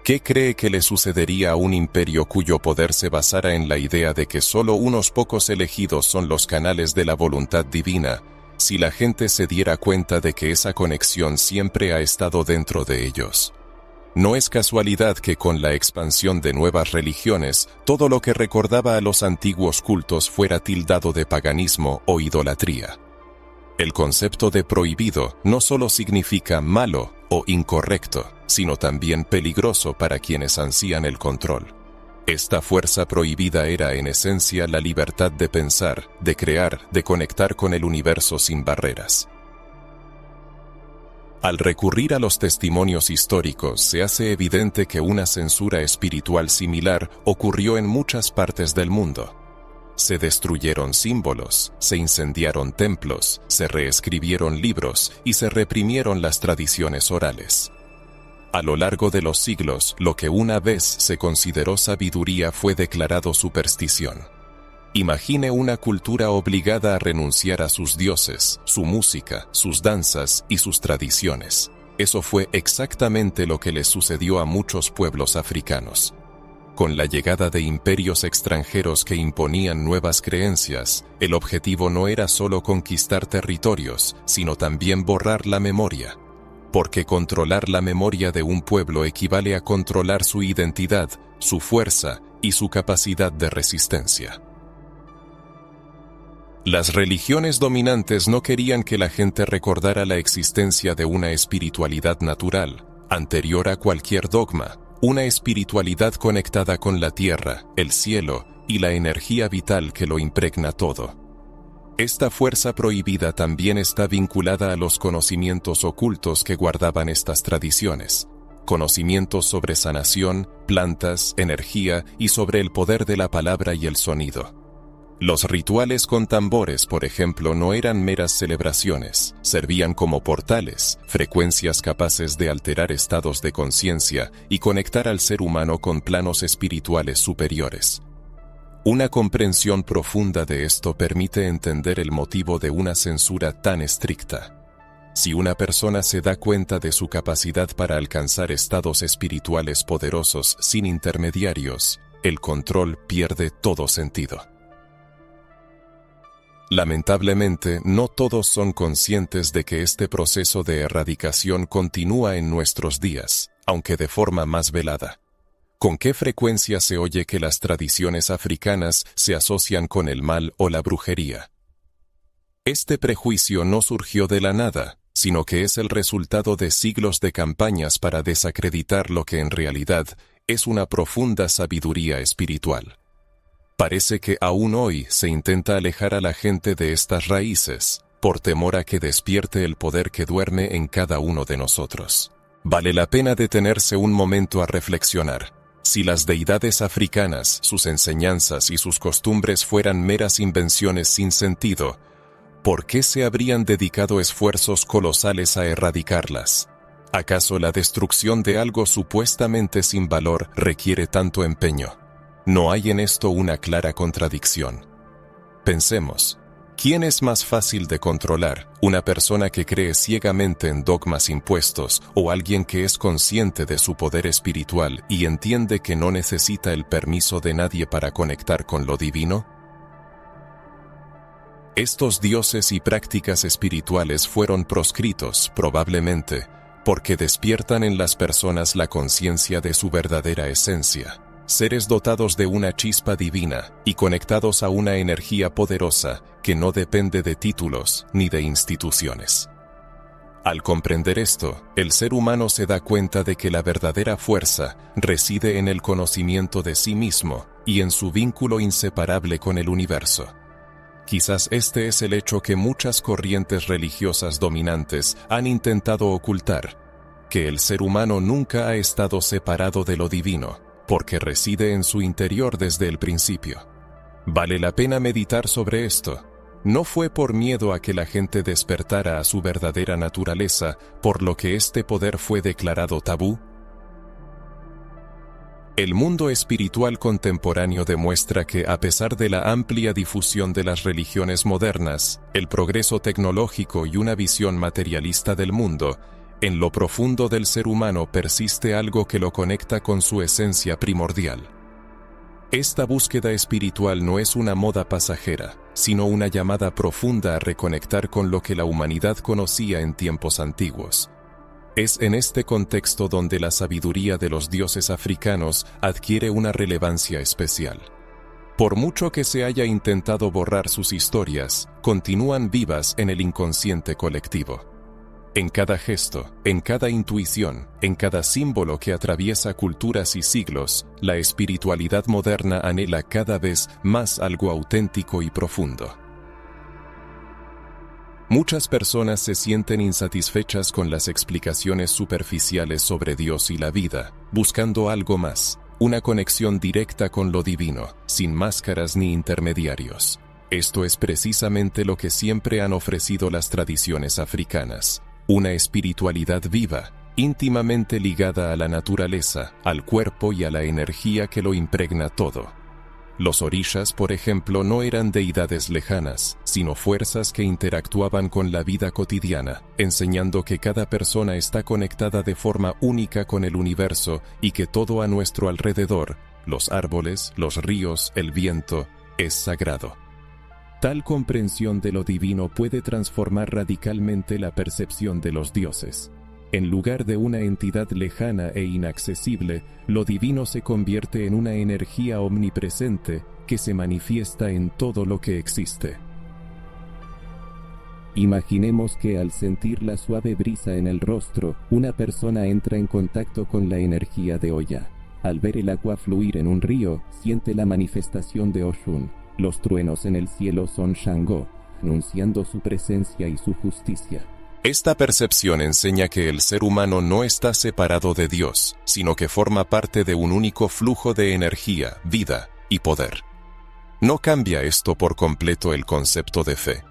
¿Qué cree que le sucedería a un imperio cuyo poder se basara en la idea de que solo unos pocos elegidos son los canales de la voluntad divina, si la gente se diera cuenta de que esa conexión siempre ha estado dentro de ellos? No es casualidad que con la expansión de nuevas religiones, todo lo que recordaba a los antiguos cultos fuera tildado de paganismo o idolatría. El concepto de prohibido no solo significa malo o incorrecto, sino también peligroso para quienes ansían el control. Esta fuerza prohibida era en esencia la libertad de pensar, de crear, de conectar con el universo sin barreras. Al recurrir a los testimonios históricos, se hace evidente que una censura espiritual similar ocurrió en muchas partes del mundo. Se destruyeron símbolos, se incendiaron templos, se reescribieron libros y se reprimieron las tradiciones orales. A lo largo de los siglos, lo que una vez se consideró sabiduría fue declarado superstición. Imagine una cultura obligada a renunciar a sus dioses, su música, sus danzas y sus tradiciones. Eso fue exactamente lo que les sucedió a muchos pueblos africanos. Con la llegada de imperios extranjeros que imponían nuevas creencias, el objetivo no era solo conquistar territorios, sino también borrar la memoria. Porque controlar la memoria de un pueblo equivale a controlar su identidad, su fuerza y su capacidad de resistencia. Las religiones dominantes no querían que la gente recordara la existencia de una espiritualidad natural, anterior a cualquier dogma, una espiritualidad conectada con la tierra, el cielo y la energía vital que lo impregna todo. Esta fuerza prohibida también está vinculada a los conocimientos ocultos que guardaban estas tradiciones, conocimientos sobre sanación, plantas, energía y sobre el poder de la palabra y el sonido. Los rituales con tambores, por ejemplo, no eran meras celebraciones, servían como portales, frecuencias capaces de alterar estados de conciencia y conectar al ser humano con planos espirituales superiores. Una comprensión profunda de esto permite entender el motivo de una censura tan estricta. Si una persona se da cuenta de su capacidad para alcanzar estados espirituales poderosos sin intermediarios, el control pierde todo sentido. Lamentablemente, no todos son conscientes de que este proceso de erradicación continúa en nuestros días, aunque de forma más velada. ¿Con qué frecuencia se oye que las tradiciones africanas se asocian con el mal o la brujería? Este prejuicio no surgió de la nada, sino que es el resultado de siglos de campañas para desacreditar lo que en realidad es una profunda sabiduría espiritual. Parece que aún hoy se intenta alejar a la gente de estas raíces, por temor a que despierte el poder que duerme en cada uno de nosotros. Vale la pena detenerse un momento a reflexionar. Si las deidades africanas, sus enseñanzas y sus costumbres fueran meras invenciones sin sentido, ¿por qué se habrían dedicado esfuerzos colosales a erradicarlas? ¿Acaso la destrucción de algo supuestamente sin valor requiere tanto empeño? ¿No hay en esto una clara contradicción? Pensemos, ¿quién es más fácil de controlar, una persona que cree ciegamente en dogmas impuestos o alguien que es consciente de su poder espiritual y entiende que no necesita el permiso de nadie para conectar con lo divino? Estos dioses y prácticas espirituales fueron proscritos, probablemente, porque despiertan en las personas la conciencia de su verdadera esencia. Seres dotados de una chispa divina y conectados a una energía poderosa que no depende de títulos ni de instituciones. Al comprender esto, el ser humano se da cuenta de que la verdadera fuerza reside en el conocimiento de sí mismo y en su vínculo inseparable con el universo. Quizás este es el hecho que muchas corrientes religiosas dominantes han intentado ocultar, que el ser humano nunca ha estado separado de lo divino, porque reside en su interior desde el principio. Vale la pena meditar sobre esto. ¿No fue por miedo a que la gente despertara a su verdadera naturaleza, por lo que este poder fue declarado tabú? El mundo espiritual contemporáneo demuestra que, a pesar de la amplia difusión de las religiones modernas, el progreso tecnológico y una visión materialista del mundo, en lo profundo del ser humano persiste algo que lo conecta con su esencia primordial. Esta búsqueda espiritual no es una moda pasajera, sino una llamada profunda a reconectar con lo que la humanidad conocía en tiempos antiguos. Es en este contexto donde la sabiduría de los dioses africanos adquiere una relevancia especial. Por mucho que se haya intentado borrar sus historias, continúan vivas en el inconsciente colectivo. En cada gesto, en cada intuición, en cada símbolo que atraviesa culturas y siglos, la espiritualidad moderna anhela cada vez más algo auténtico y profundo. Muchas personas se sienten insatisfechas con las explicaciones superficiales sobre Dios y la vida, buscando algo más, una conexión directa con lo divino, sin máscaras ni intermediarios. Esto es precisamente lo que siempre han ofrecido las tradiciones africanas. Una espiritualidad viva, íntimamente ligada a la naturaleza, al cuerpo y a la energía que lo impregna todo. Los orishas, por ejemplo, no eran deidades lejanas, sino fuerzas que interactuaban con la vida cotidiana, enseñando que cada persona está conectada de forma única con el universo y que todo a nuestro alrededor, los árboles, los ríos, el viento, es sagrado. Tal comprensión de lo divino puede transformar radicalmente la percepción de los dioses. En lugar de una entidad lejana e inaccesible, lo divino se convierte en una energía omnipresente que se manifiesta en todo lo que existe. Imaginemos que al sentir la suave brisa en el rostro, una persona entra en contacto con la energía de Oya. Al ver el agua fluir en un río, siente la manifestación de Oshun. Los truenos en el cielo son Shango, anunciando su presencia y su justicia. Esta percepción enseña que el ser humano no está separado de Dios, sino que forma parte de un único flujo de energía, vida y poder. No cambia esto por completo el concepto de fe.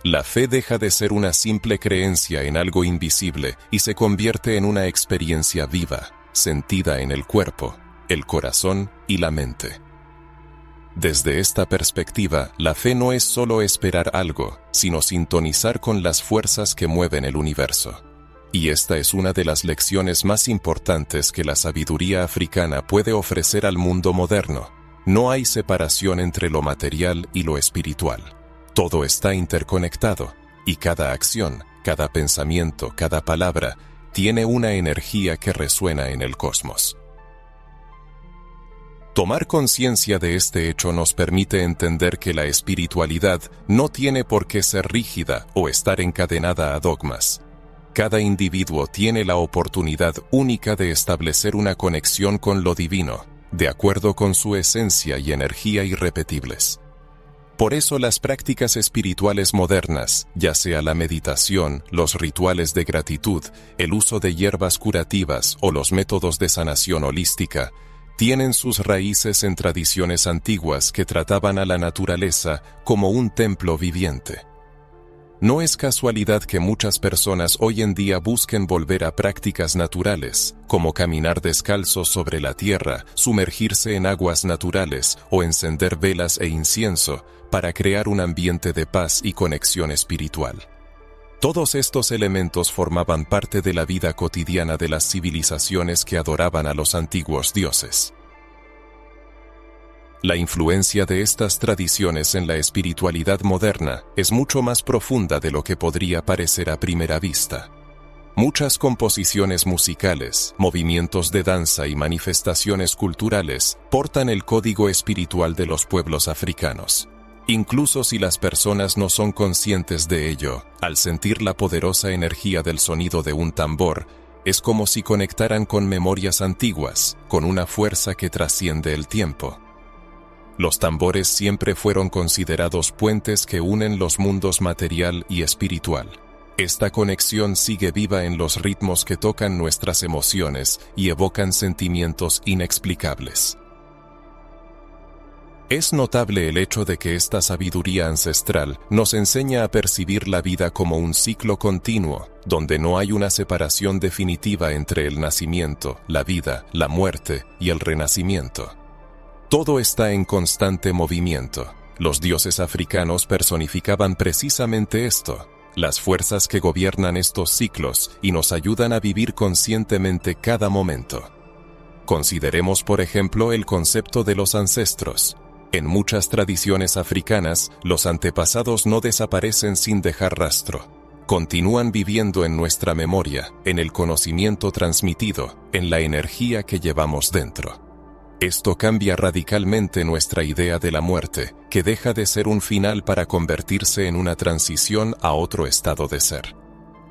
La fe deja de ser una simple creencia en algo invisible y se convierte en una experiencia viva, sentida en el cuerpo, el corazón y la mente. Desde esta perspectiva, la fe no es solo esperar algo, sino sintonizar con las fuerzas que mueven el universo. Y esta es una de las lecciones más importantes que la sabiduría africana puede ofrecer al mundo moderno. No hay separación entre lo material y lo espiritual. Todo está interconectado, y cada acción, cada pensamiento, cada palabra, tiene una energía que resuena en el cosmos. Tomar conciencia de este hecho nos permite entender que la espiritualidad no tiene por qué ser rígida o estar encadenada a dogmas. Cada individuo tiene la oportunidad única de establecer una conexión con lo divino, de acuerdo con su esencia y energía irrepetibles. Por eso las prácticas espirituales modernas, ya sea la meditación, los rituales de gratitud, el uso de hierbas curativas o los métodos de sanación holística, tienen sus raíces en tradiciones antiguas que trataban a la naturaleza como un templo viviente. No es casualidad que muchas personas hoy en día busquen volver a prácticas naturales, como caminar descalzos sobre la tierra, sumergirse en aguas naturales o encender velas e incienso para crear un ambiente de paz y conexión espiritual. Todos estos elementos formaban parte de la vida cotidiana de las civilizaciones que adoraban a los antiguos dioses. La influencia de estas tradiciones en la espiritualidad moderna es mucho más profunda de lo que podría parecer a primera vista. Muchas composiciones musicales, movimientos de danza y manifestaciones culturales portan el código espiritual de los pueblos africanos. Incluso si las personas no son conscientes de ello, al sentir la poderosa energía del sonido de un tambor, es como si conectaran con memorias antiguas, con una fuerza que trasciende el tiempo. Los tambores siempre fueron considerados puentes que unen los mundos material y espiritual. Esta conexión sigue viva en los ritmos que tocan nuestras emociones y evocan sentimientos inexplicables. Es notable el hecho de que esta sabiduría ancestral nos enseña a percibir la vida como un ciclo continuo, donde no hay una separación definitiva entre el nacimiento, la vida, la muerte y el renacimiento. Todo está en constante movimiento. Los dioses africanos personificaban precisamente esto, las fuerzas que gobiernan estos ciclos y nos ayudan a vivir conscientemente cada momento. Consideremos, por ejemplo, el concepto de los ancestros. En muchas tradiciones africanas, los antepasados no desaparecen sin dejar rastro. Continúan viviendo en nuestra memoria, en el conocimiento transmitido, en la energía que llevamos dentro. Esto cambia radicalmente nuestra idea de la muerte, que deja de ser un final para convertirse en una transición a otro estado de ser.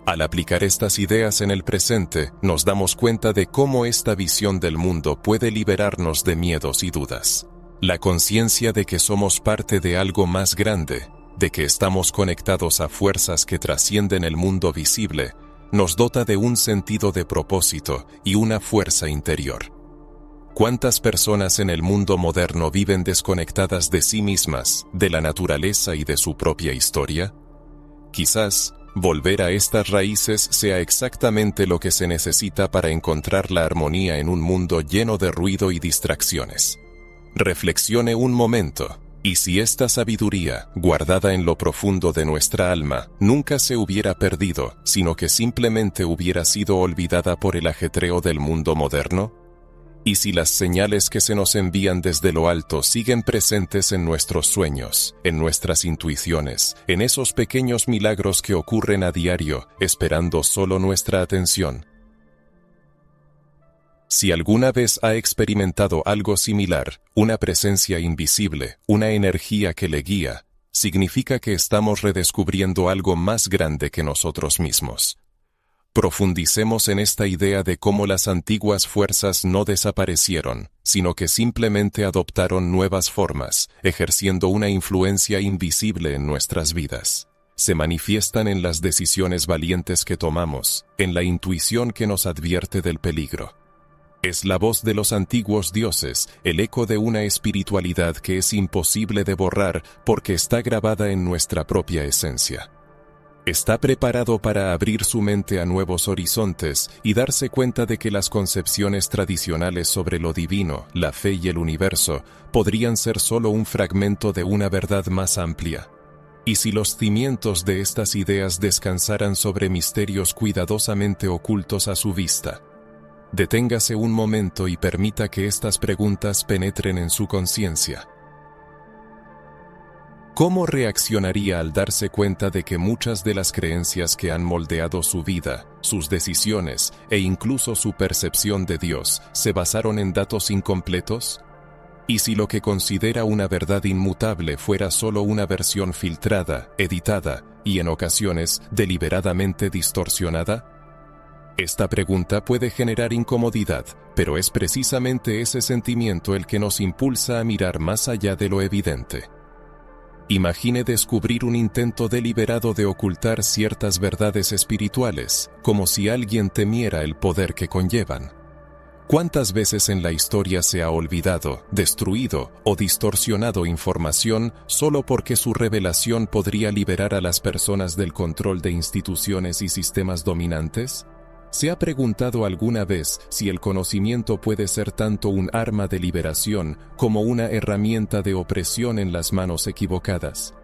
Al aplicar estas ideas en el presente, nos damos cuenta de cómo esta visión del mundo puede liberarnos de miedos y dudas. La conciencia de que somos parte de algo más grande, de que estamos conectados a fuerzas que trascienden el mundo visible, nos dota de un sentido de propósito y una fuerza interior. ¿Cuántas personas en el mundo moderno viven desconectadas de sí mismas, de la naturaleza y de su propia historia? Quizás, volver a estas raíces sea exactamente lo que se necesita para encontrar la armonía en un mundo lleno de ruido y distracciones. Reflexione un momento, y si esta sabiduría, guardada en lo profundo de nuestra alma, nunca se hubiera perdido, sino que simplemente hubiera sido olvidada por el ajetreo del mundo moderno? ¿Y si las señales que se nos envían desde lo alto siguen presentes en nuestros sueños, en nuestras intuiciones, en esos pequeños milagros que ocurren a diario, esperando solo nuestra atención? Si alguna vez ha experimentado algo similar, una presencia invisible, una energía que le guía, significa que estamos redescubriendo algo más grande que nosotros mismos. Profundicemos en esta idea de cómo las antiguas fuerzas no desaparecieron, sino que simplemente adoptaron nuevas formas, ejerciendo una influencia invisible en nuestras vidas. Se manifiestan en las decisiones valientes que tomamos, en la intuición que nos advierte del peligro. Es la voz de los antiguos dioses, el eco de una espiritualidad que es imposible de borrar porque está grabada en nuestra propia esencia. Está preparado para abrir su mente a nuevos horizontes y darse cuenta de que las concepciones tradicionales sobre lo divino, la fe y el universo podrían ser solo un fragmento de una verdad más amplia. Y si los cimientos de estas ideas descansaran sobre misterios cuidadosamente ocultos a su vista. Deténgase un momento y permita que estas preguntas penetren en su conciencia. ¿Cómo reaccionaría al darse cuenta de que muchas de las creencias que han moldeado su vida, sus decisiones e incluso su percepción de Dios se basaron en datos incompletos? ¿Y si lo que considera una verdad inmutable fuera solo una versión filtrada, editada y en ocasiones deliberadamente distorsionada? Esta pregunta puede generar incomodidad, pero es precisamente ese sentimiento el que nos impulsa a mirar más allá de lo evidente. Imagine descubrir un intento deliberado de ocultar ciertas verdades espirituales, como si alguien temiera el poder que conllevan. ¿Cuántas veces en la historia se ha olvidado, destruido o distorsionado información solo porque su revelación podría liberar a las personas del control de instituciones y sistemas dominantes? ¿Se ha preguntado alguna vez si el conocimiento puede ser tanto un arma de liberación como una herramienta de opresión en las manos equivocadas?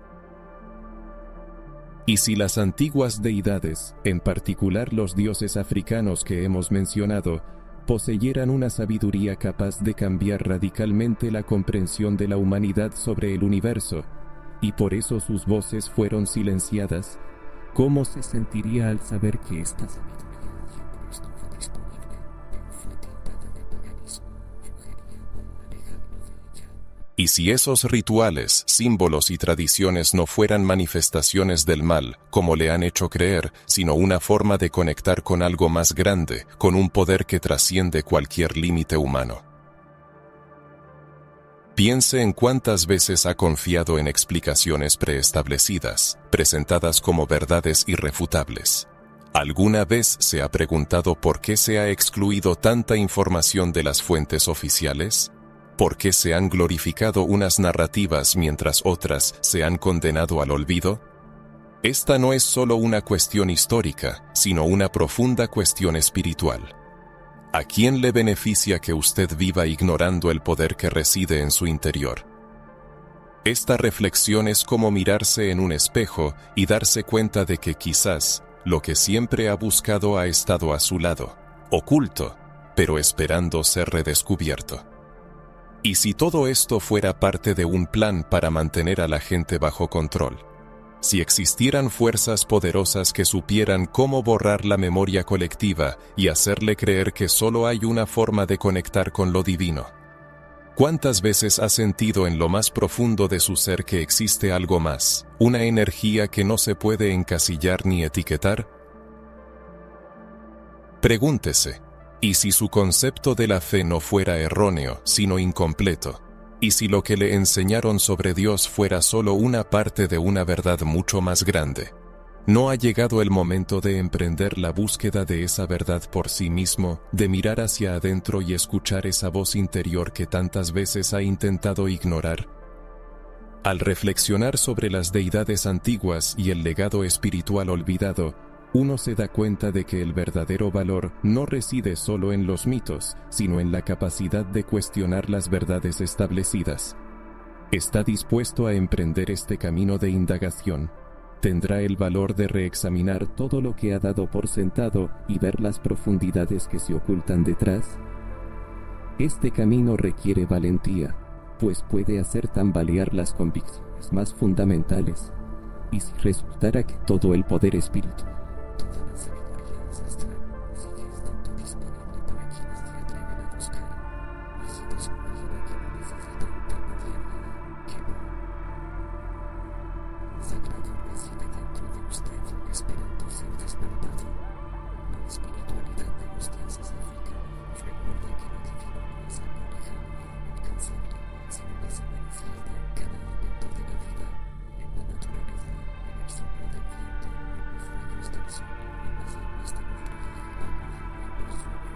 ¿Y si las antiguas deidades, en particular los dioses africanos que hemos mencionado, poseyeran una sabiduría capaz de cambiar radicalmente la comprensión de la humanidad sobre el universo, y por eso sus voces fueron silenciadas? ¿Cómo se sentiría al saber que esta sabiduría estuvo disponible, pero fue tildada de paganismo? Sugería alejarlo de ella. Y si esos rituales, símbolos y tradiciones no fueran manifestaciones del mal, como le han hecho creer, sino una forma de conectar con algo más grande, con un poder que trasciende cualquier límite humano. Piense en cuántas veces ha confiado en explicaciones preestablecidas, presentadas como verdades irrefutables. ¿Alguna vez se ha preguntado por qué se ha excluido tanta información de las fuentes oficiales? ¿Por qué se han glorificado unas narrativas mientras otras se han condenado al olvido? Esta no es solo una cuestión histórica, sino una profunda cuestión espiritual. ¿A quién le beneficia que usted viva ignorando el poder que reside en su interior? Esta reflexión es como mirarse en un espejo y darse cuenta de que quizás lo que siempre ha buscado ha estado a su lado, oculto, pero esperando ser redescubierto. ¿Y si todo esto fuera parte de un plan para mantener a la gente bajo control? Si existieran fuerzas poderosas que supieran cómo borrar la memoria colectiva y hacerle creer que solo hay una forma de conectar con lo divino. ¿Cuántas veces ha sentido en lo más profundo de su ser que existe algo más, una energía que no se puede encasillar ni etiquetar? Pregúntese, ¿y si su concepto de la fe no fuera erróneo, sino incompleto? ¿Y si lo que le enseñaron sobre Dios fuera solo una parte de una verdad mucho más grande? ¿No ha llegado el momento de emprender la búsqueda de esa verdad por sí mismo, de mirar hacia adentro y escuchar esa voz interior que tantas veces ha intentado ignorar? Al reflexionar sobre las deidades antiguas y el legado espiritual olvidado, uno se da cuenta de que el verdadero valor no reside solo en los mitos, sino en la capacidad de cuestionar las verdades establecidas. ¿Está dispuesto a emprender este camino de indagación? ¿Tendrá el valor de reexaminar todo lo que ha dado por sentado y ver las profundidades que se ocultan detrás? Este camino requiere valentía, pues puede hacer tambalear las convicciones más fundamentales. ¿Y si resultara que todo el poder espiritual, toda la sabiduría ancestral, sigue estando disponible para quienes se atreven a buscar? Y si nos imagina que no necesita intermediario, que no. El sagrado reside dentro de usted, esperando ser despertado. La espiritualidad de los dioses africanos recuerda que lo divino no es algo lejano e inalcanzable, sino que se manifiesta en cada elemento de la vida, en la naturaleza, en el soplo del viento, en los rayos del sol, en las aguas de nuestro río, en los sueños.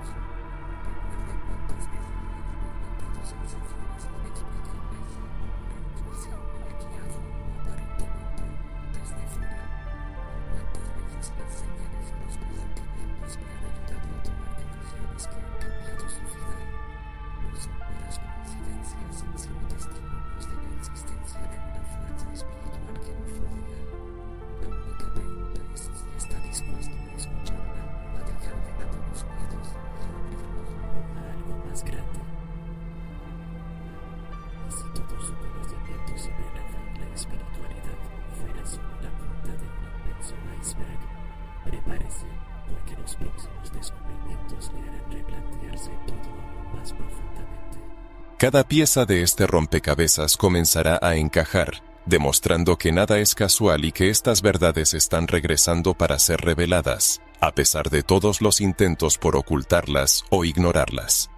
Recuerda cuántas veces ha experimentado sensaciones inexplicables, una intuición le ha guiado, aparentemente, desde fuera. Cuántas veces las señales y los presentimientos le han ayudado a tomar decisiones que han cambiado su vida. No son meras coincidencias, sino testimonios de la existencia de una fuerza espiritual que nos rodea. La única pregunta es si está dispuesto a escucharla, a dejar de lado los miedos y a abrir los ojos a algo más grande. Y si todo su conocimiento sobre la fe y la espiritualidad fuera solo la punta de un inmenso iceberg, prepárese, porque los próximos descubrimientos le harán replantearse todo aún más profundamente. Cada pieza de este rompecabezas comenzará a encajar, demostrando que nada es casual y que estas verdades están regresando para ser reveladas, a pesar de todos los intentos por ocultarlas o ignorarlas.